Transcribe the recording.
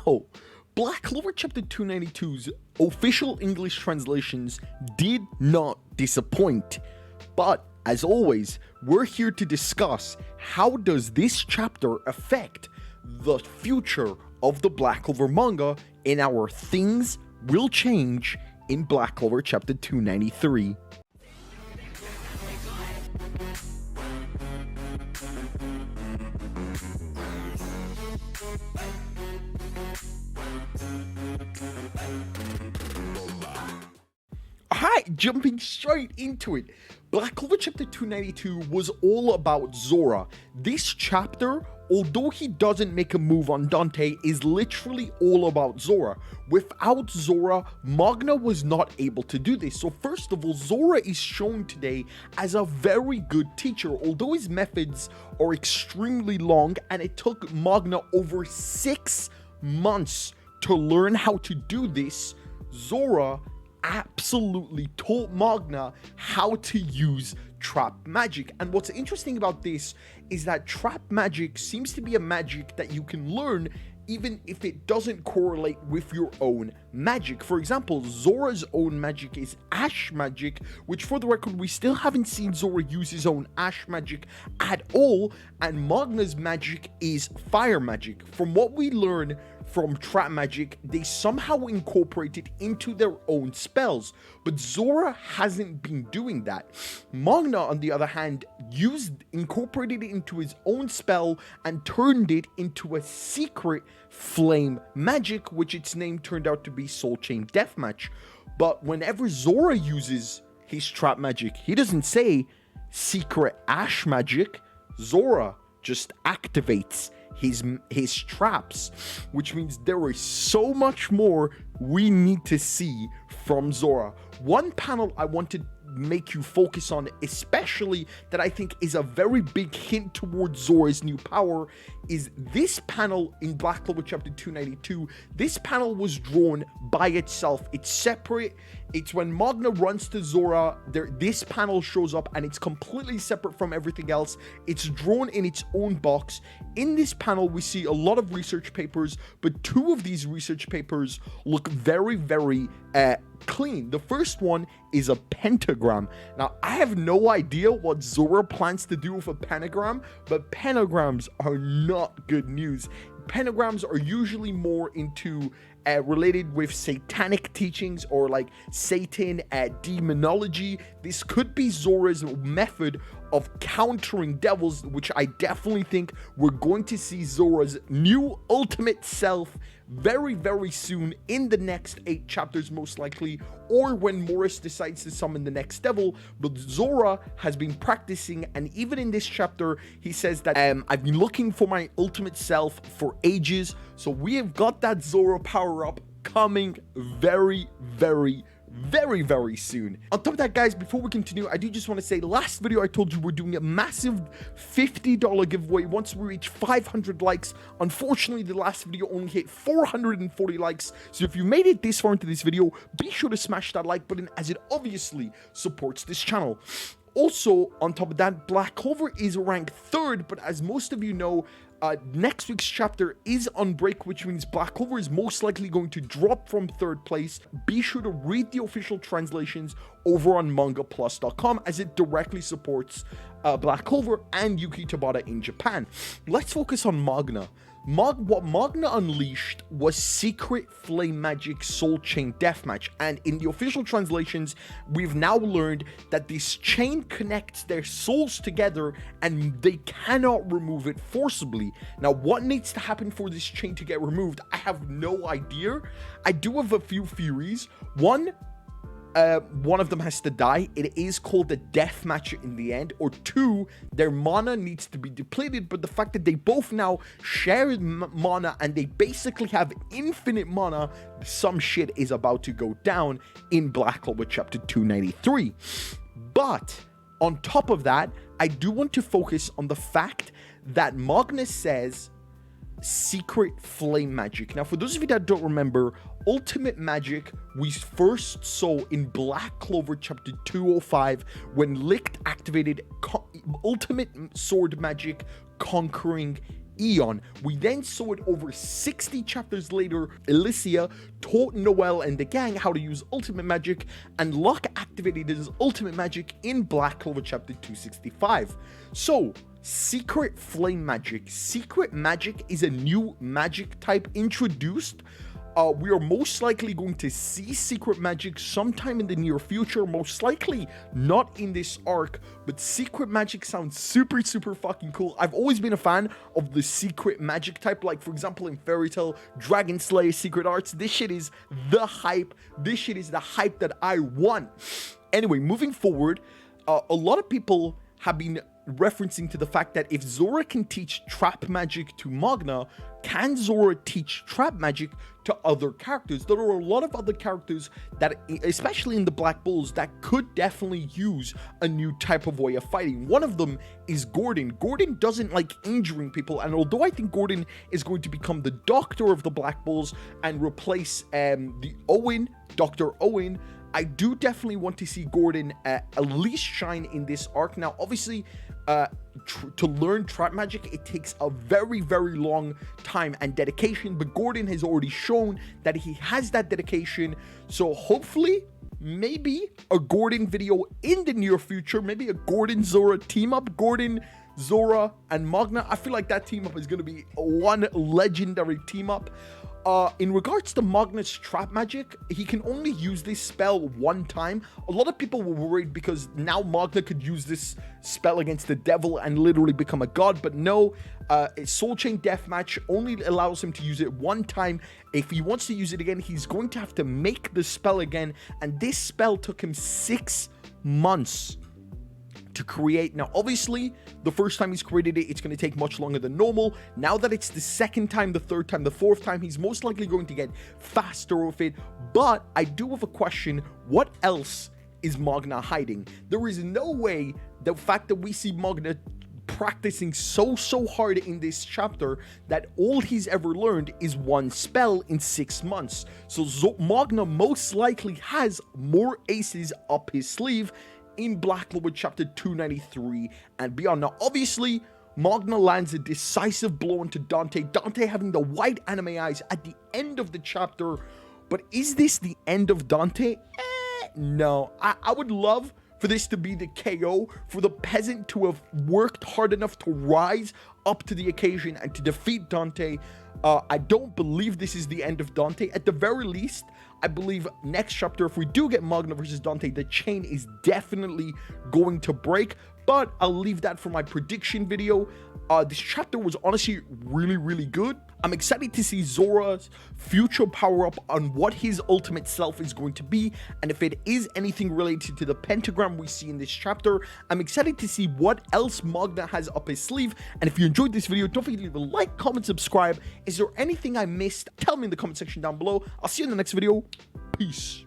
So, Black Clover Chapter 292's official English translations did not disappoint. But, as always, we're here to discuss how does this chapter affect the future of the Black Clover manga in our Things Will Change in Black Clover Chapter 293. Alright, jumping straight into it. Black Clover Chapter 292 was all about Zora. This chapter, although he doesn't make a move on Dante, is literally all about Zora. Without Zora, Magna was not able to do this. So first of all, Zora is shown today as a very good teacher, although his methods are extremely long and it took Magna over 6 months to learn how to do this. Zora absolutely taught Magna how to use trap magic. And what's interesting about this is that trap magic seems to be a magic that you can learn even if it doesn't correlate with your own magic. For example, Zora's own magic is ash magic, which for the record, we still haven't seen Zora use his own ash magic at all, and Magna's magic is fire magic. From what we learn from trap magic, they somehow incorporate it into their own spells, but Zora hasn't been doing that. Magna, on the other hand, incorporated it into his own spell and turned it into a secret flame magic, which its name turned out to be Soul Chain Deathmatch. But whenever Zora uses his trap magic, he doesn't say secret ash magic. Zora just activates his traps, which means there is so much more we need to see from Zora. One panel I want to make you focus on, especially that I think is a very big hint towards Zora's new power, is this panel in Black Clover Chapter 292. This panel was drawn by itself. It's separate. It's when Magna runs to Zora, this panel shows up and it's completely separate from everything else. It's drawn in its own box. In this panel, we see a lot of research papers, but 2 of these research papers look very, very clean. The first one is a pentagram. Now, I have no idea what Zora plans to do with a pentagram, but pentagrams are not good news. Pentagrams are usually more into related with satanic teachings or like Satan demonology. This could be Zora's method of countering devils, which I definitely think we're going to see Zora's new ultimate self very, very soon in the next 8 chapters, most likely, or when Morris decides to summon the next devil. But Zora has been practicing, and even in this chapter, he says that I've been looking for my ultimate self for ages. So we have got that Zora power-up coming very, very soon. On top of that, guys, before we continue, I do just want to say, last video I told you we're doing a massive $50 giveaway once we reach 500 likes. Unfortunately, the last video only hit 440 likes, so if you made it this far into this video, be sure to smash that like button, as it obviously supports this channel. Also, on top of that, Black Clover is ranked 3rd, but as most of you know, next week's chapter is on break, which means Black Clover is most likely going to drop from 3rd place. Be sure to read the official translations over on mangaplus.com, as it directly supports Black Clover and Yuki Tabata in Japan. Let's focus on Magna. What Magna unleashed was Secret Flame Magic Soul Chain Deathmatch, and in the official translations, we've now learned that this chain connects their souls together and they cannot remove it forcibly. Now, what needs to happen for this chain to get removed? I have no idea. I do have a few theories. One of them has to die. It is called a death match in the end. Or 2, their mana needs to be depleted, but the fact that they both now share mana and they basically have infinite mana, some shit is about to go down in Black Clover Chapter 293. But on top of that, I do want to focus on the fact that Magna says secret flame magic. Now, for those of you that don't remember, ultimate magic we first saw in Black Clover Chapter 205 when Licht activated ultimate sword magic conquering Eon. We then saw it over 60 chapters later. Alicia taught Noel and the gang how to use ultimate magic, and Locke activated his ultimate magic in Black Clover Chapter 265. So, Secret Flame Magic. Secret Magic is a new magic type introduced. We are most likely going to see Secret Magic sometime in the near future, most likely not in this arc, but Secret Magic sounds super fucking cool. I've always been a fan of the Secret Magic type, like for example in Fairy Tail, Dragon Slayer, Secret Arts. This shit is the hype. This shit is the hype that I want. Anyway, moving forward, a lot of people have been referencing to the fact that if Zora can teach trap magic to Magna, can Zora teach trap magic to other characters? There are a lot of other characters that, especially in the Black Bulls, that could definitely use a new type of way of fighting. One of them is Gordon. Gordon doesn't like injuring people, and although I think Gordon is going to become the doctor of the Black Bulls and replace Dr. Owen, I do definitely want to see Gordon at least shine in this arc. Now, obviously, to learn trap magic, it takes a very long time and dedication, but Gordon has already shown that he has that dedication. So hopefully, maybe a Gordon video in the near future, maybe a Gordon Zora team up, Gordon, Zora, and Magna. I feel like that team up is going to be one legendary team up. In regards to Magna's trap magic, he can only use this spell one time. A lot of people were worried because now Magna could use this spell against the devil and literally become a god, but no, Soul Chain Deathmatch only allows him to use it one time. If he wants to use it again, he's going to have to make the spell again, and this spell took him 6 months to create. Now, obviously, the first time he's created it, it's going to take much longer than normal. Now that it's the second time, the third time, the fourth time, he's most likely going to get faster with it. But I do have a question. What else is Magna hiding? There is no way the fact that we see Magna practicing so hard in this chapter that all he's ever learned is one spell in 6 months. So Magna most likely has more aces up his sleeve in Black Clover Chapter 293 and beyond. Now, obviously, Magna lands a decisive blow into Dante. Dante having the white anime eyes at the end of the chapter. But is this the end of Dante? No. I would love for this to be the KO, for the peasant to have worked hard enough to rise up to the occasion and to defeat Dante. I don't believe this is the end of Dante. At the very least, I believe next chapter, if we do get Magna versus Dante, the chain is definitely going to break. But I'll leave that for my prediction video. This chapter was honestly really good. I'm excited to see Zora's future power-up on what his ultimate self is going to be, and if it is anything related to the Pentagram we see in this chapter. I'm excited to see what else Magna has up his sleeve, and if you enjoyed this video, don't forget to leave a like, comment, subscribe. Is there anything I missed? Tell me in the comment section down below. I'll see you in the next video. Peace.